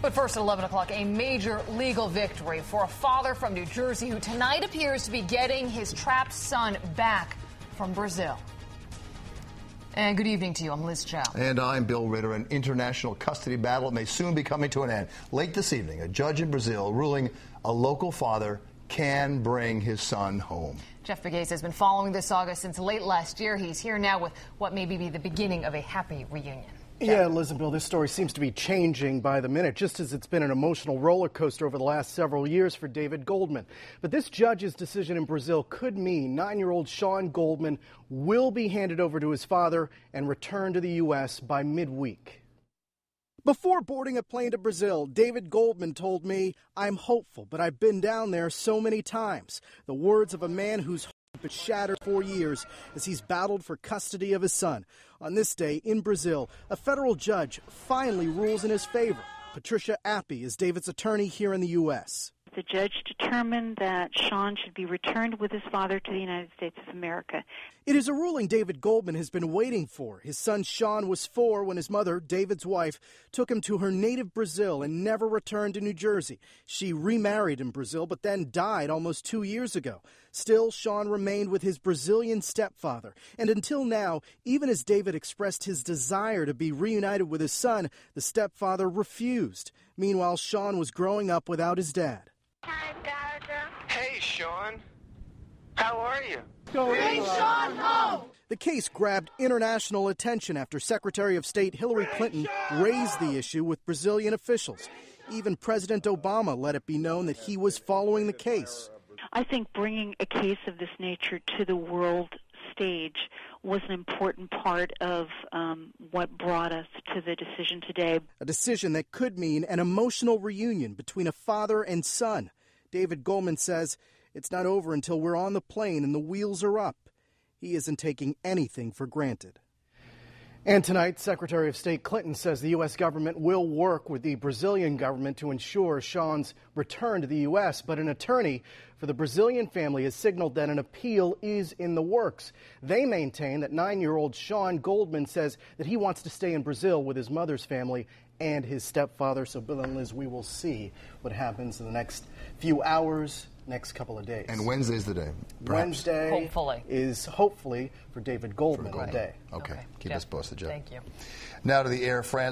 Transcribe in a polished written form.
But first at 11 o'clock, a major legal victory for a father from New Jersey who tonight appears to be getting his trapped son back from Brazil. And good evening to you. I'm Liz Chow. And I'm Bill Ritter. An international custody battle may soon be coming to an end. Late this evening, a judge in Brazil ruling a local father can bring his son home. Jeff Begase has been following this saga since late last year. He's here now with what may be the beginning of a happy reunion. Yeah, Liz and Bill, this story seems to be changing by the minute, just as it's been an emotional roller coaster over the last several years for David Goldman. But this judge's decision in Brazil could mean 9-year-old Sean Goldman will be handed over to his father and returned to the U.S. by midweek. Before boarding a plane to Brazil, David Goldman told me, "I'm hopeful, but I've been down there so many times." The words of a man whose hope has shattered for years as he's battled for custody of his son. On this day in Brazil, a federal judge finally rules in his favor. Patricia Appy is David's attorney here in the U.S. The judge determined that Sean should be returned with his father to the United States of America. It is a ruling David Goldman has been waiting for. His son Sean was 4 when his mother, David's wife, took him to her native Brazil and never returned to New Jersey. She remarried in Brazil but then died almost 2 years ago. Still, Sean remained with his Brazilian stepfather. And until now, even as David expressed his desire to be reunited with his son, the stepfather refused. Meanwhile, Sean was growing up without his dad. Hi, Dada. Hey, Sean. How are you? Bring Sean home! The case grabbed international attention after Secretary of State Hillary Clinton raised the issue with Brazilian officials. Even President Obama let it be known that he was following the case. I think bringing a case of this nature to the world stage was an important part of what brought us to the decision today. A decision that could mean an emotional reunion between a father and son. David Goldman says it's not over until we're on the plane and the wheels are up. He isn't taking anything for granted. And tonight, Secretary of State Clinton says the U.S. government will work with the Brazilian government to ensure Sean's return to the U.S., but an attorney for the Brazilian family has signaled that an appeal is in the works. They maintain that 9-year-old Sean Goldman says that he wants to stay in Brazil with his mother's family and his stepfather. So, Bill and Liz, we will see what happens in the next few hours, next couple of days. And Wednesday's the day, perhaps. Wednesday is hopefully for David Goldman day. Okay. Keep us posted, Jeff. Thank you. Now to the Air France.